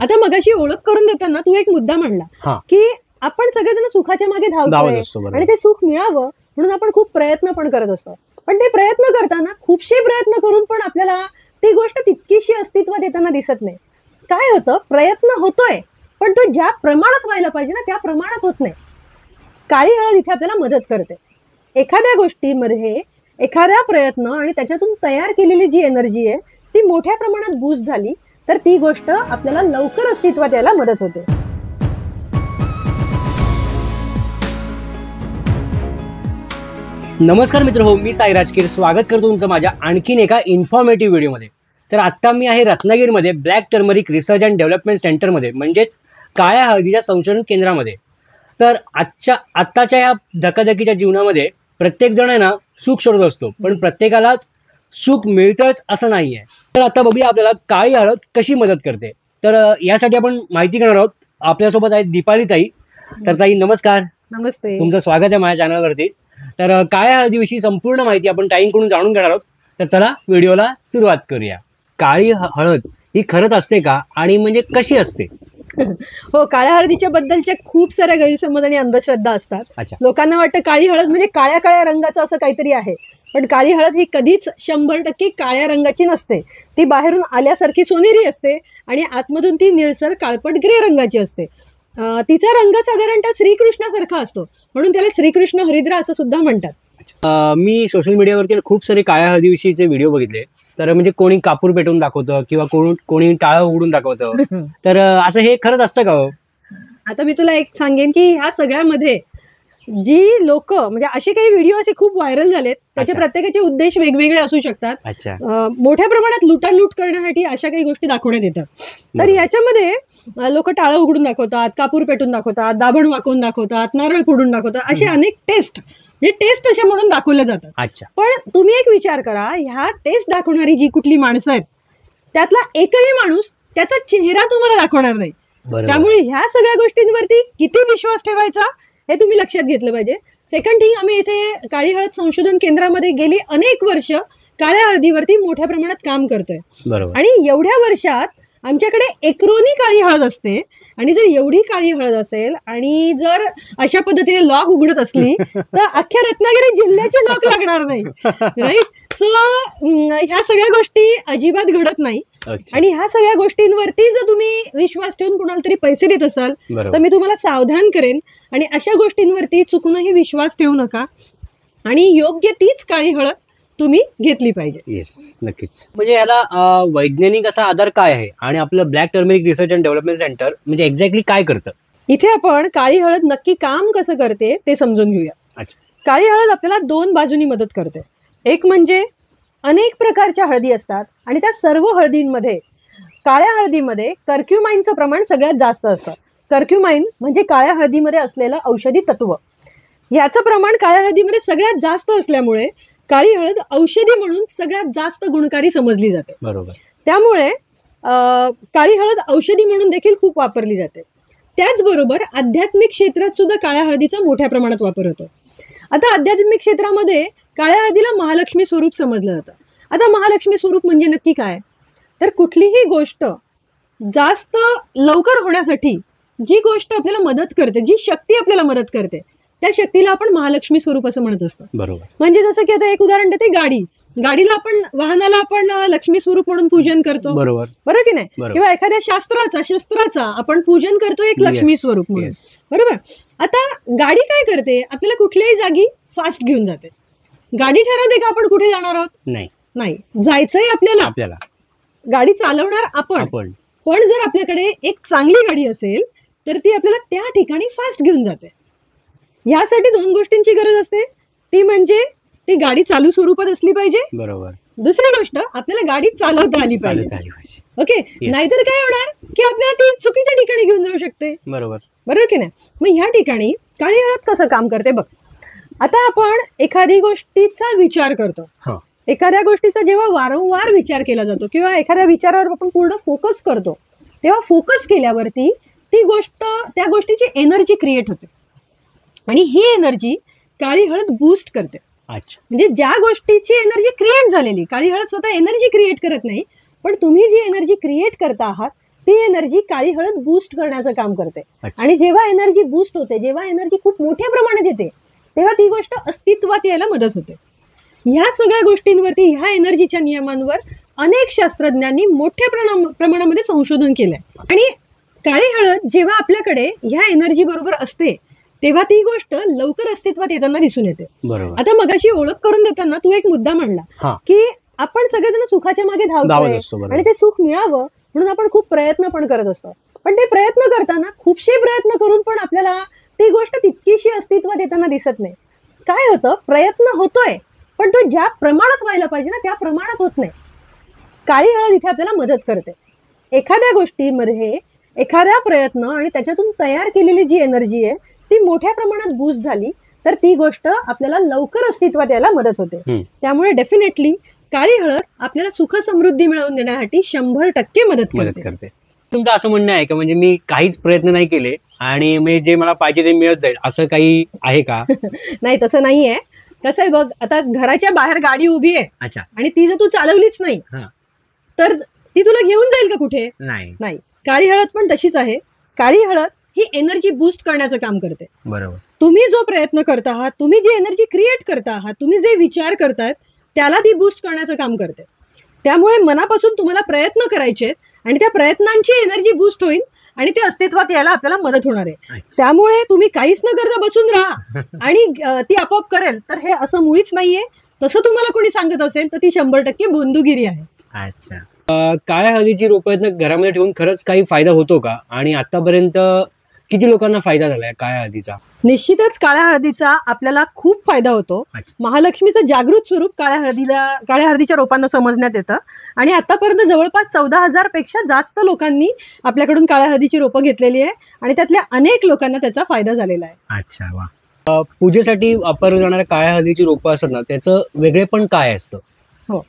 आता मगाशी ओळख करून देताना तू एक मुद्दा मांडला की आपण सगळेजण सुखाच्या मागे धावतोय आणि ते सुख मिळावं म्हणून आपण खूप प्रयत्न पण करत असतो. पण ते प्रयत्न करताना खूपशे प्रयत्न करून पण आपल्याला ती गोष्ट तितकीशी अस्तित्वात येताना दिसत नाही. काय होतं, प्रयत्न होतोय पण तो ज्या प्रमाणात व्हायला पाहिजे ना त्या प्रमाणात होत नाही. काळी हळद इथे आपल्याला मदत करते. एखाद्या गोष्टीमध्ये एखादा प्रयत्न आणि त्याच्यातून तयार केलेली जी एनर्जी आहे ती मोठ्या प्रमाणात बूस्ट झाली तर ती गोष्ट आपल्याला लवकर अस्तित्वात यायला मदत होते. नमस्कार मित्र हो, मी साई राजकीर स्वागत करतो तुमचं माझ्या आणखीन एका इन्फॉर्मेटिव्ह व्हिडिओमध्ये. तर आत्ता मी आहे रत्नागिरीमध्ये black turmeric research and development सेंटरमध्ये, म्हणजेच काळ्या हळदीच्या संशोधन केंद्रामध्ये. तर आत्ताच्या या धकाधकीच्या जीवनामध्ये प्रत्येक जण आहे ना सुख शोधत असतो, पण प्रत्येकालाच सुख मिळतंच असं नाही आहे. तर आता बघूया आपल्याला काळी हळद कशी मदत करते. तर यासाठी आपण माहिती घेणार आहोत. आपल्यासोबत आहेत दीपाली ताई. तर ताई नमस्कार. नमस्ते, तुमचं स्वागत आहे माझ्या चॅनलवरती. तर काळ्या हळदीविषयी संपूर्ण माहिती आपण ताईंकडून जाणून घेणार आहोत. तर चला व्हिडिओला सुरुवात करूया. काळी हळद ही खरंच असते का, आणि म्हणजे कशी असते? हो, काळ्या हळदीच्या बद्दलच्या खूप साऱ्या गैरसमज आणि अंधश्रद्धा असतात. लोकांना वाटतं काळी हळद म्हणजे काळ्या काळ्या रंगाचं असं काहीतरी आहे, पण काळी हळद ही कधीच 100% काळ्या रंगाची नसते. ती बाहेरून आल्यासारखी सोनेरी असते आणि आतमधून ती निळसर काळपट ग्रे रंगाची असते. तिचा रंग साधारणतः श्रीकृष्णासारखा असतो, म्हणून त्याला श्रीकृष्ण हरिद्रा असं सुद्धा म्हणतात. मी सोशल मीडियावरती खूप सारे काळ्या हळदीविषयीचे व्हिडिओ बघितले. तर म्हणजे कोणी कापूर पेटवून दाखवतं किंवा कोणी टाळं उघडून दाखवतं. तर असं हे खरंच असतं का हो? आता मी तुला एक सांगेन की ह्या सगळ्यामध्ये जी लोक म्हणजे असे काही व्हिडिओ असे खूप व्हायरल झालेत, त्याचे प्रत्येकाचे उद्देश वेगवेगळे असू शकतात. मोठ्या प्रमाणात लुटालूट करण्यासाठी अशा काही गोष्टी दाखवण्यात येतात. तर याच्यामध्ये लोक टाळं उघडून दाखवतात, कापूर पेटून दाखवतात, दाभण वाकवून दाखवतात, नारळ फोडून दाखवतात. असे अनेक टेस्ट अशा म्हणून दाखवल्या जातात. पण तुम्ही एक विचार करा, ह्या टेस्ट दाखवणारी जी कुठली माणसं आहेत त्यातला एकही माणूस त्याचा चेहरा तुम्हाला दाखवणार नाही. त्यामुळे ह्या सगळ्या गोष्टींवरती किती विश्वास ठेवायचा हे तुम्ही लक्षात घेतलं पाहिजे. सेकंड थिंग, आम्ही इथे काळी हळद संशोधन केंद्रामध्ये गेली अनेक वर्ष काळ्या हळदीवरती मोठ्या प्रमाणात काम करतोय. आणि एवढ्या वर्षात आमच्याकडे एकरोनी काळी हळद असते. आणि जर एवढी काळी हळद असेल आणि जर अशा पद्धतीने लॉक उघडत असली तर अख्ख्या रत्नागिरी जिल्ह्याचे लॉक लागणार नाही. राईट. सो ह्या सगळ्या गोष्टी अजिबात घडत नाही. आणि ह्या सगळ्या गोष्टींवरती जर तुम्ही विश्वास ठेवून कुणाला तरी पैसे देत असाल तर मी तुम्हाला सावधान करेन, आणि अशा गोष्टींवरती चुकूनही विश्वास ठेवू नका. आणि योग्य तीच काळी हळद तुम्ही घेतली पाहिजे. येस, नक्कीच. म्हणजे याला वैज्ञानिक असा आधार काय आहे, आणि आपलं black turmeric research and development centre म्हणजे एक्झॅक्टली काय करतं? इथे आपण काळी हळद नक्की काम कसं करते ते समजून घेऊया. काळी हळद आपल्याला दोन बाजूनी मदत करते. एक म्हणजे अनेक प्रकारच्या हळदी असतात आणि त्या सर्व हळदींमध्ये काळ्या हळदीमध्ये कर्क्युमाइनचं प्रमाण सगळ्यात जास्त असतं. कर्क्युमाइन म्हणजे काळ्या हळदीमध्ये असलेलं औषधी तत्व. याचं प्रमाण काळ्या हळदीमध्ये सगळ्यात जास्त असल्यामुळे काळी हळद औषधी म्हणून सगळ्यात जास्त गुणकारी समजली जाते. बरोबर. त्यामुळे काळी हळद औषधी म्हणून देखील खूप वापरली जाते. त्याचबरोबर आध्यात्मिक क्षेत्रात सुद्धा काळ्या हळदीचा मोठ्या प्रमाणात वापर होतो. आता आध्यात्मिक क्षेत्रामध्ये काळ्या हळदीला महालक्ष्मी स्वरूप समजलं जातं. आता महालक्ष्मी स्वरूप म्हणजे नक्की काय, तर कुठलीही गोष्ट जास्त लवकर होण्यासाठी जी गोष्ट आपल्याला मदत करते, जी शक्ती आपल्याला मदत करते, त्या शक्तीला आपण महालक्ष्मी स्वरूप असं म्हणत असतो. बरोबर. म्हणजे जसं की आता एक उदाहरण देते, गाडीला आपण वाहनाला आपण लक्ष्मी स्वरूप म्हणून पूजन करतो. बरोबर की नाही? किंवा एखाद्या शस्त्राचा आपण पूजन करतो एक लक्ष्मी स्वरूप म्हणून. बरोबर. आता गाडी काय करते, आपल्याला कुठल्याही जागी फास्ट घेऊन जाते. गाडी ठरवते का आपण कुठे जाणार आहोत? नाही. जायचंय आपल्याला. गाडी चालवणार आपण. पण जर आपल्याकडे एक चांगली गाडी असेल तर ती आपल्याला त्या ठिकाणी फास्ट घेऊन जाते. यासाठी दोन गोष्टींची गरज असते. ती म्हणजे ती गाडी चालू स्वरूपात असली पाहिजे. बरोबर. दुसरी गोष्ट, आपल्याला गाडी चालवता आली पाहिजे. ओके. नाहीतर काय होणार की आपल्याला ती चुकीच्या ठिकाणी घेऊन जाऊ शकते. बरोबर की नाही? मग ह्या ठिकाणी काळी हळद कसं काम करते बघ. आता आपण एखादी गोष्टीचा विचार करतो. एखाद्या गोष्टीचा जेव्हा वारंवार विचार केला जातो किंवा एखाद्या विचारावर आपण पूर्ण फोकस करतो, तेव्हा फोकस केल्यावरती ती गोष्ट, त्या गोष्टीची एनर्जी क्रिएट होते. आणि ही एनर्जी काळी हळद बूस्ट करते. म्हणजे ज्या गोष्टीची एनर्जी क्रिएट झालेली, काळी हळद स्वतः एनर्जी क्रिएट करत नाही, पण तुम्ही जी एनर्जी क्रिएट करता आहात ती एनर्जी काळी हळद बूस्ट करण्याचं काम करते. आणि जेव्हा एनर्जी बूस्ट होते, जेव्हा एनर्जी खूप मोठ्या प्रमाणात येते, तेव्हा ती गोष्ट अस्तित्वात यायला मदत होते. ह्या सगळ्या गोष्टींवरती, ह्या एनर्जीच्या नियमांवर अनेक शास्त्रज्ञांनी मोठ्या प्रमाणामध्ये संशोधन केलंय. आणि काळी हळद जेव्हा आपल्याकडे ह्या एनर्जी बरोबर असते, तेव्हा ती गोष्ट लवकर अस्तित्वात येताना दिसून येते. आता मगाशी ओळख करून देताना तू एक मुद्दा मांडला की आपण सगळेजण सुखाच्या मागे धावतोय आणि ते सुख मिळावं म्हणून आपण खूप प्रयत्न पण करत असतो. पण ते प्रयत्न करताना खूपशे प्रयत्न करून पण आपल्याला ती गोष्ट तितकीशी अस्तित्वात येताना दिसत नाही. काय होतं, प्रयत्न होतोय पण तो ज्या प्रमाणात व्हायला पाहिजे ना त्या प्रमाणात होत नाही. काळी हळद इथे आपल्याला मदत करते. एखाद्या गोष्टीमध्ये एखादा प्रयत्न आणि त्याच्यातून तयार केलेली जी एनर्जी आहे ती मोठ्या प्रमाणात बूस्ट झाली तर ती गोष्ट आपल्याला लवकर अस्तित्वात यायला मदत होते. त्यामुळे डेफिनेटली काळी हळद आपल्याला सुख समृद्धी मिळवून देण्यासाठी 100% मदत करते. तुमचं असं म्हणणं आहे का, म्हणजे मी काहीच प्रयत्न नाही केले आणि मी जे मला पाहिजे ते मिळत जाईल, असं काही आहे का? नाही, तसं नाहीये. कसं आहे बघ, आता घराच्या बाहेर गाडी उभी आहे आणि ती जर तू चालवलीच नाही तर ती तुला घेऊन जाईल का कुठे? नाही. काळी हळद पण तशीच आहे. काळी हळद ही एनर्जी बूस्ट करण्याचं काम करते. बरोबर. तुम्ही जो प्रयत्न करता आहात, तुम्ही जी एनर्जी क्रिएट करता आहात, तुम्ही जे विचार करतायत त्याला ती बूस्ट करण्याचं काम करते. त्यामुळे मनापासून तुम्हाला प्रयत्न करायचे आणि त्या प्रयत्नांची एनर्जी बूस्ट होईल आणि ते अस्तित्वात यायला आपल्याला मदत होणार आहे. त्यामुळे तुम्ही काहीच न करता बसून राहा आणि ती आपोआप करेल, तर हे असं मुळीच नाहीये. तसं तुम्हाला कोणी सांगत असेल तर ती 100% बोंदुगिरी आहे. अच्छा. काळ्या हळदीची रोपं घरामध्ये ठेवून खरंच काही फायदा होतो का, आणि आतापर्यंत किती लोकांना फायदा झालाय काळ्या हळदीचा? निश्चितच काळ्या हळदीचा आपल्याला खूप फायदा होतो. महालक्ष्मीचं जागृत स्वरूप काळ्या हळदीच्या रोपांना समजण्यात येतं आणि आतापर्यंत जवळपास 14,000 पेक्षा जास्त लोकांनी आपल्याकडून काळ्या हळदीची रोपं घेतलेली आहे आणि त्यातल्या अनेक लोकांना त्याचा फायदा झालेला आहे. अच्छा, वा. पूजेसाठी वापरल्या जाणाऱ्या काळ्या हळदीची रोपं असतात ना, त्याचं वेगळेपण काय असतं? हो,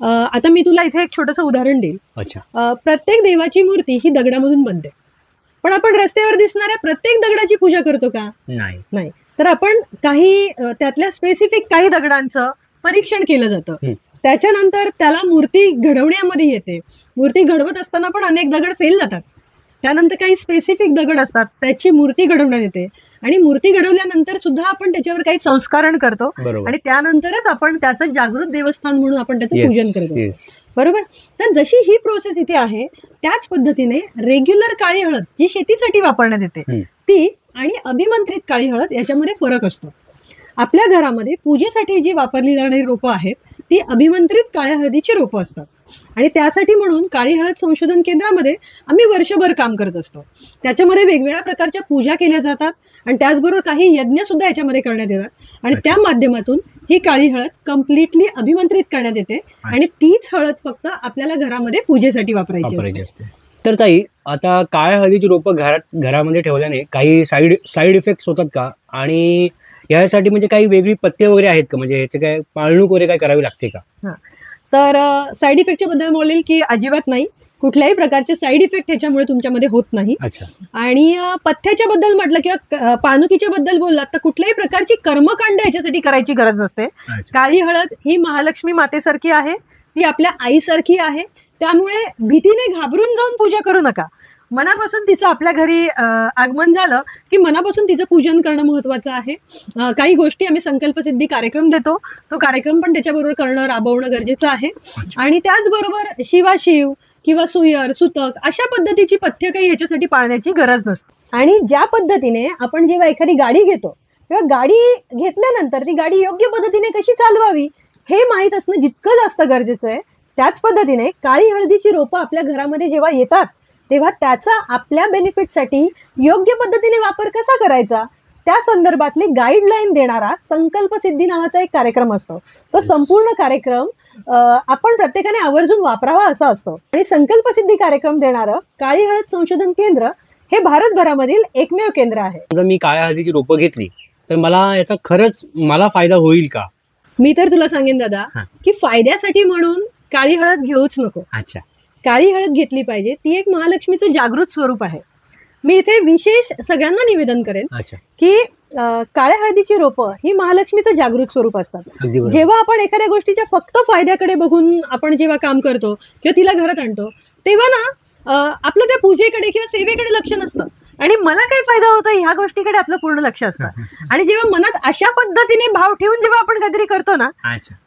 आता मी तुला इथे एक छोटंसं उदाहरण देईल. अच्छा. प्रत्येक देवाची मूर्ती ही दगडामधून बनते, पण आपण रस्त्यावर दिसणाऱ्या प्रत्येक दगडाची पूजा करतो का? नाही. तर आपण काही त्यातल्या स्पेसिफिक काही दगडांचं परीक्षण केलं जातं. त्याच्यानंतर त्याला मूर्ती घडवण्यामध्ये येते. मूर्ती घडवत असताना पण अनेक दगड फेल जातात. त्यानंतर काही स्पेसिफिक दगड असतात, त्याची मूर्ती घडवण्यात येते आणि मूर्ती घडवल्यानंतर सुद्धा आपण त्याच्यावर काही संस्करण करतो आणि त्यानंतरच आपण त्याचं जागृत देवस्थान म्हणून आपण त्याचं पूजन करतो. बरोबर. तर जशी ही प्रोसेस इथे आहे त्याच पद्धतीने रेग्युलर काळी हळद जी शेतीसाठी वापरण्यात येते ती आणि अभिमंत्रित काळी हळद याच्यामध्ये फरक असतो. आपल्या घरामध्ये पूजेसाठी जी वापरली जाणारी रोपं आहेत ती अभिमंत्रित काळ्या हळदीची रोपं असतात आणि त्यासाठी म्हणून काळी हळद संशोधन केंद्रामध्ये आम्ही वर्षभर काम करत असतो. त्याच्यामध्ये वेगवेगळ्या प्रकारच्या पूजा केल्या जातात आणि त्याचबरोबर काही यज्ञ सुद्धा याच्यामध्ये करण्यात येतात आणि त्या माध्यमातून ही काळी हळद कम्प्लिटली अभिमंत्रित करण्यात येते आणि तीच हळद फक्त आपल्याला घरामध्ये पूजेसाठी वापरायची असते. तर ताई, आता काळ्या हळदीची रोपं घरामध्ये ठेवल्याने काही साईड इफेक्ट्स होतात का, आणि यासाठी म्हणजे काही वेगळी पथ्य वगैरे आहेत का, म्हणजे ह्याचे काय पाळणूक वगैरे काय करावी लागते का? तर साईड इफेक्टच्या बद्दल बोलेल की अजिबात नाही. कुठल्याही प्रकारचे साईड इफेक्ट ह्याच्यामुळे तुमच्यामध्ये होत नाही. आणि पथ्याच्या बद्दल म्हटलं किंवा पाळणुकीच्या बद्दल बोललात तर कुठल्याही प्रकारची कर्मकांड याच्यासाठी करायची गरज नसते. काळी हळद ही महालक्ष्मी मातेसारखी आहे, ती आपल्या आईसारखी आहे. त्यामुळे भीतीने घाबरून जाऊन पूजा करू नका. मनापासून तिचं आपल्या घरी आगमन झालं की मनापासून तिचं पूजन करणं महत्वाचं आहे. काही गोष्टी आम्ही संकल्पसिद्धी कार्यक्रम देतो, तो कार्यक्रम पण त्याच्याबरोबर करणं राबवणं गरजेचं आहे. आणि त्याचबरोबर शिवाशिव किंवा सुयर सुतक अशा पद्धतीची पथ्य काही ह्याच्यासाठी पाळण्याची गरज नसते. आणि ज्या पद्धतीने आपण जेव्हा एखादी गाडी घेतो तेव्हा गाडी घेतल्यानंतर ती गाडी योग्य पद्धतीने कशी चालवावी हे माहीत असणं जितकं जास्त गरजेचं आहे, त्याच पद्धतीने काळी हळदीची रोपं आपल्या घरामध्ये जेव्हा येतात तेव्हा त्याचा आपल्या बेनिफिटसाठी योग्य पद्धतीने वापर कसा करायचा त्या संदर्भातली गाईडलाईन देणारा संकल्पसिद्धी नावाचा एक कार्यक्रम असतो. तो संपूर्ण कार्यक्रम आपण प्रत्येकाने आवर्जून वापरावा असा असतो. आणि संकल्पसिद्धी कार्यक्रम देणारं काळी हळद संशोधन केंद्र हे भारतभरामधील एकमेव केंद्र आहे. जर मी काळ्या हळदीची रोपं घेतली तर मला याचा खरंच मला फायदा होईल का? मी तर तुला सांगेन दादा की फायद्यासाठी म्हणून काळी हळद घेऊच नको. अच्छा. काळी हळद घेतली पाहिजे, ती एक महालक्ष्मीचं जागृत स्वरूप आहे. मी इथे विशेष सगळ्यांना निवेदन करेन की काळ्या हळदीची रोपं ही महालक्ष्मीचं जागृत स्वरूप असतात. जेव्हा आपण एखाद्या गोष्टीच्या फक्त फायद्याकडे बघून आपण जेव्हा काम करतो किंवा तिला घरात आणतो तेव्हा ना आपलं त्या पूजेकडे किंवा सेवेकडे लक्ष नसतं आणि मला काय फायदा होतो ह्या गोष्टीकडे आपलं पूर्ण लक्ष असतं. आणि जेव्हा मनात अशा पद्धतीने भाव ठेवून जेव्हा आपण काहीतरी करतो ना,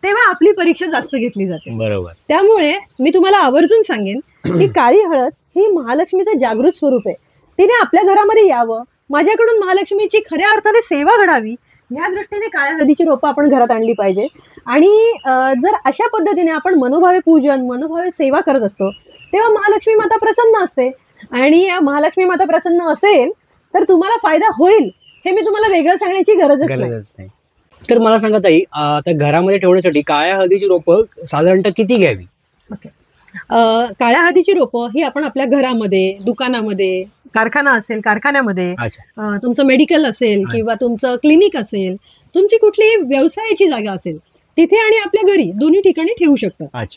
तेव्हा आपली परीक्षा जास्त घेतली जाते. बरोबर. त्यामुळे मी तुम्हाला आवर्जून सांगेन की काळी हळद ही महालक्ष्मीचं जागृत स्वरूप आहे. तिने आपल्या घरामध्ये यावं, माझ्याकडून महालक्ष्मीची खऱ्या अर्थाने सेवा घडावी, या दृष्टीने काळ्या हळदीची रोपं आपण घरात आणली पाहिजे. आणि जर अशा पद्धतीने आपण मनोभावे पूजन, मनोभावे सेवा करत असतो, तेव्हा महालक्ष्मी माता प्रसन्न असते. आणि महालक्ष्मी माता प्रसन्न असेल तर तुम्हाला फायदा होईल, हे मी तुम्हाला वेगळं सांगण्याची गरजच नाही. तर मला सांगा ताई, आता घरामध्ये ठेवण्यासाठी काळ्या हळदीची रोपं साधारणतः किती घ्यावी? ओके. काळ्या हळदीची रोपं ही आपण आपल्या घरामध्ये, दुकानामध्ये, कारखाना असेल कारखान्यामध्ये, तुमचं मेडिकल असेल किंवा तुमचं क्लिनिक असेल, तुमची कुठलीही व्यवसायाची जागा असेल तिथे आणि आपल्या घरी दोन्ही ठिकाणी ठेवू शकतात.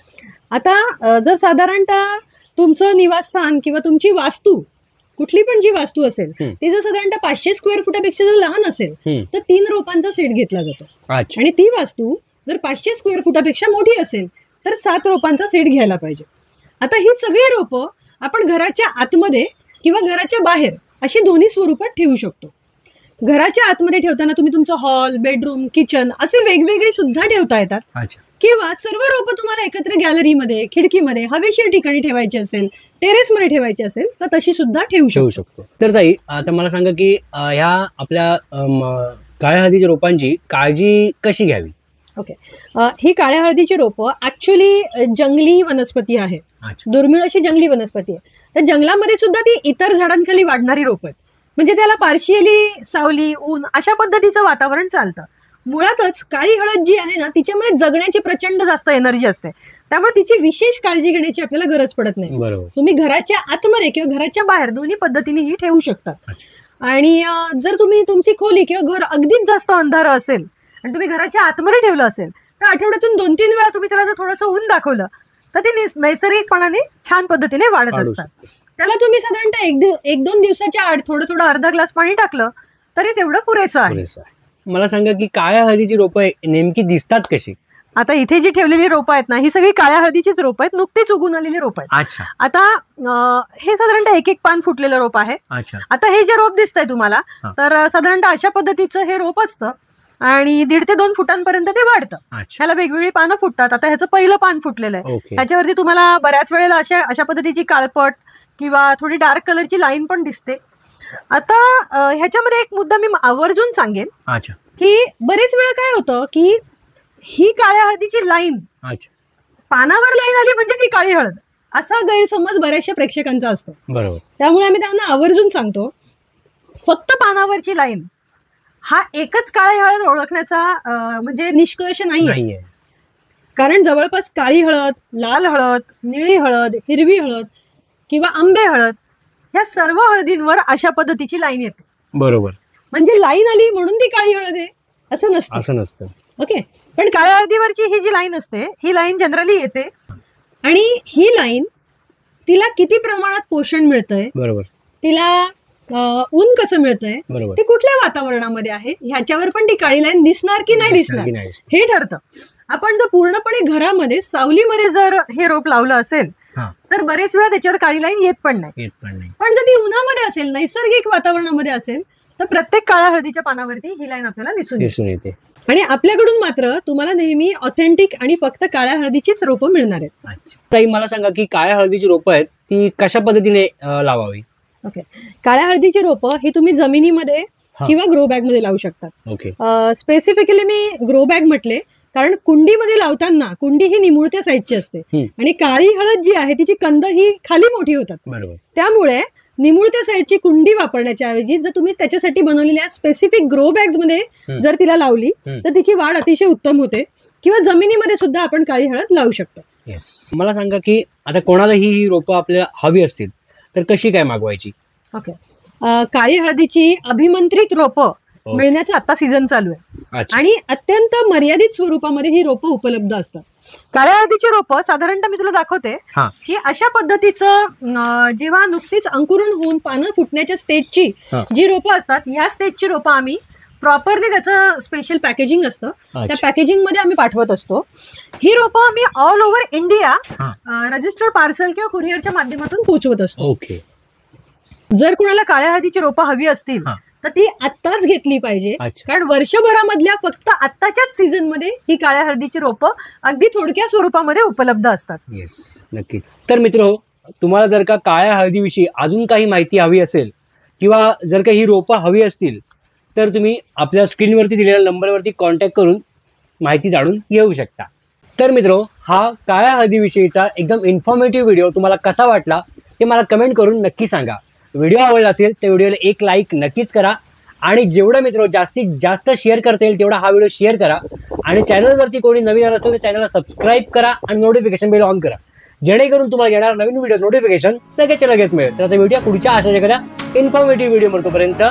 आता जर साधारणतः तुमचं निवासस्थान किंवा तुमची वास्तू, कुठली पण जी वास्तू असेल ती जर साधारणतः 500 स्क्वेअर फुटापेक्षा जर लहान असेल तर 3 रोपांचा सेट घेतला जातो. आणि ती वास्तू जर 500 स्क्वेअर फुटापेक्षा मोठी असेल तर 7 रोपांचा सेट घ्यायला पाहिजे. आता ही सगळी रोपं आपण घराच्या आतमध्ये किंवा घराच्या बाहेर अशी दोन्ही स्वरूपात ठेवू शकतो. घराच्या आतमध्ये ठेवताना तुम्ही तुमचं हॉल, बेडरूम, किचन असे वेगवेगळे सुद्धा ठेवता येतात. किंवा सर्व रोपं तुम्हाला एकत्र गॅलरीमध्ये, खिडकीमध्ये, हवेशीर ठिकाणी ठेवायची असेल, टेरेसमध्ये ठेवायची असेल तर तशी सुद्धा ठेवू शकतो. तर ताई, आता मला सांगा की ह्या आपल्या काळ्या हळदीच्या रोपांची काळजी कशी घ्यावी? ओके. ही काळ्या हळदीची रोपं ऍक्च्युली जंगली वनस्पती आहे, दुर्मिळ अशी जंगली वनस्पती आहे. तर जंगलामध्ये सुद्धा ती इतर झाडांखाली वाढणारी रोपं आहेत. म्हणजे त्याला पार्शियली सावली, ऊन अशा पद्धतीचं वातावरण चालतं. मुळातच काळी हळद जी आहे ना, तिच्यामध्ये जगण्याची प्रचंड जास्त एनर्जी असते. त्यामुळे तिची विशेष काळजी घेण्याची आपल्याला गरज पडत नाही. तुम्ही घराच्या आतमध्ये किंवा घराच्या बाहेर दोन्ही पद्धतीने ही ठेवू शकतात. आणि जर तुम्ही तुमची खोली किंवा घर अगदीच जास्त अंधार असेल आणि तुम्ही घराच्या आतमध्ये ठेवलं असेल तर आठवड्यातून 2-3 वेळा तुम्ही त्याला जर थोडंसं ऊन दाखवलं तर ते नैसर्गिकपणाने छान पद्धतीने वाढत असतात. त्याला तुम्ही साधारणतः 1-2 दिवसाच्या आड थोडं अर्धा ग्लास पाणी टाकलं तरी तेवढं पुरेसं आहे. मला सांगा की काळ्या हळदीची रोपं नेमकी दिसतात कशी? आता इथे जी ठेवलेली रोपं आहेत ना, ही सगळी काळ्या हळदीचीच रोपं आहेत, नुकतीच उगून आलेली रोपं आहेत. आता हे साधारणतः एक पान फुटलेलं रोप आहे. आता हे जे रोप दिसतंय तुम्हाला, तर साधारणतः अशा पद्धतीचं हे रोप असतं आणि 1.5 ते 2 फुटांपर्यंत ते वाढतं. ह्याला वेगवेगळी पानं फुटतात. आता ह्याचं पहिलं पान फुटलेलं आहे. ह्याच्यावरती तुम्हाला बऱ्याच वेळेला अशा पद्धतीची काळपट किंवा थोडी डार्क कलरची लाईन पण दिसते. आता ह्याच्यामध्ये एक मुद्दा मी आवर्जून सांगेन की बरेच वेळा काय होतं की ही काळ्या हळदीची लाईन, पानावर लाईन आली म्हणजे ती काळी हळद, असा गैरसमज बऱ्याचशा प्रेक्षकांचा असतो. त्यामुळे आम्ही त्यांना आवर्जून सांगतो, फक्त पानावरची लाईन हा एकच काळी हळद ओळखण्याचा म्हणजे निष्कर्ष नाहीये. कारण जवळपास काळी हळद, लाल हळद, निळी हळद, हिरवी हळद किंवा आंबे हळद ह्या सर्व हळदींवर अशा पद्धतीची लाईन येते. बरोबर. म्हणजे लाईन आली म्हणून ती काळी हळद आहे असं नसतं. ओके. पण काळ्या हळदीवरची ही जी लाईन असते, ही लाईन जनरली येते आणि ही लाईन तिला किती प्रमाणात पोषण मिळतंय, बरोबर, तिला ऊन कसं मिळतंय, ते कुठल्या वातावरणामध्ये आहे ह्याच्यावर पण ती काळी लाईन दिसणार की नाही दिसणार हे ठरतं. आपण जर पूर्णपणे घरामध्ये सावलीमध्ये जर हे रोप लावलं असेल तर बरेच वेळा त्याच्यावर काळी लाईन येत पण नाही. पण जर ती उन्हामध्ये असेल, नैसर्गिक वातावरणामध्ये असेल तर प्रत्येक काळ्या हळदीच्या पानावरती ही लाईन आपल्याला दिसून येते. आणि आपल्याकडून मात्र तुम्हाला नेहमी ऑथेंटिक आणि फक्त काळ्या हळदीचीच रोपं मिळणार आहेत. ताई, मला सांगा की काळ्या हळदीची रोपं आहेत ती कशा पद्धतीने लावावी? ओके. काळ्या हळदीची रोपं ही तुम्ही जमिनीमध्ये किंवा ग्रो बॅग मध्ये लावू शकतात. स्पेसिफिकली मी ग्रो बॅग म्हटले कारण कुंडीमध्ये लावताना कुंडी ही निमुळत्या साईजची असते आणि काळी हळद जी आहे तिची कंद ही खाली मोठी होतात. त्यामुळे निमुळत्या साईडची कुंडी वापरण्याच्या ऐवजी जर तुम्ही त्याच्यासाठी बनवलेल्या स्पेसिफिक ग्रो बॅग्स मध्ये जर तिला लावली तर तिची वाढ अतिशय उत्तम होते. किंवा जमिनीमध्ये सुद्धा आपण काळी हळद लावू शकतो. मला सांगा की आता कोणाला ही रोपं आपल्याला हवी असतील तर कशी काय मागवायची? ओके. काळी हळदीची अभिमंत्रित रोपं मिळण्याचा आता सीझन चालू आहे आणि अत्यंत मर्यादित स्वरूपामध्ये ही रोपं उपलब्ध असतात. काळ्या हळदीची रोपं साधारणतः मी तुला दाखवते की अशा पद्धतीचं जेव्हा नुकतीच अंकुरण होऊन पानं फुटण्याच्या स्टेजची जी रोपं असतात, ह्या स्टेजची रोपं आम्ही प्रॉपरली त्याचं स्पेशल पॅकेजिंग असतं. त्या पॅकेजिंग मध्ये आम्ही पाठवत असतो. ही रोपं आम्ही all over India registered parcel किंवा कुरिअरच्या माध्यमातून पोहोचवत असतो. ओके. जर कुणाला काळ्या हळदीची रोपं हवी असतील तर ती आत्ताच घेतली पाहिजे, कारण वर्षभरामधल्या फक्त आत्ताच्याच सीझन मध्ये ही काळ्या हळदीची रोपं अगदी थोडक्या स्वरूपामध्ये उपलब्ध असतात. येस, नक्की. तर मित्र, तुम्हाला जर का काळ्या हळदीविषयी अजून काही माहिती हवी असेल किंवा जर का ही रोपं हवी असतील तर तुम्ही आपल्या स्क्रीनवरती दिलेल्या नंबरवरती कॉन्टॅक्ट करून माहिती जाणून घेऊ शकता. तर मित्र, हा काळ्या हळदीविषयीचा एकदम इन्फॉर्मेटिव्ह व्हिडिओ तुम्हाला कसा वाटला ते मला कमेंट करून नक्की सांगा. व्हिडिओ आवडला असेल तर व्हिडिओला एक लाईक नक्कीच करा आणि जेवढं मित्र जास्तीत जास्त शेअर करता येईल तेवढा हा व्हिडिओ शेअर करा. आणि चॅनलवरती कोणी नवीन आलं असेल तर चॅनलला सबस्क्राईब करा आणि नोटिफिकेशन बेल ऑन करा, जेणेकरून तुम्हाला येणार नवीन व्हिडिओ नोटिफिकेशन लगेच मिळेल. तर आता व्हिडिओ पुढच्या अशा एखाद्या इन्फॉर्मेटिव्ह व्हिडिओ म्हणतोपर्यंत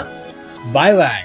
बाय बाय.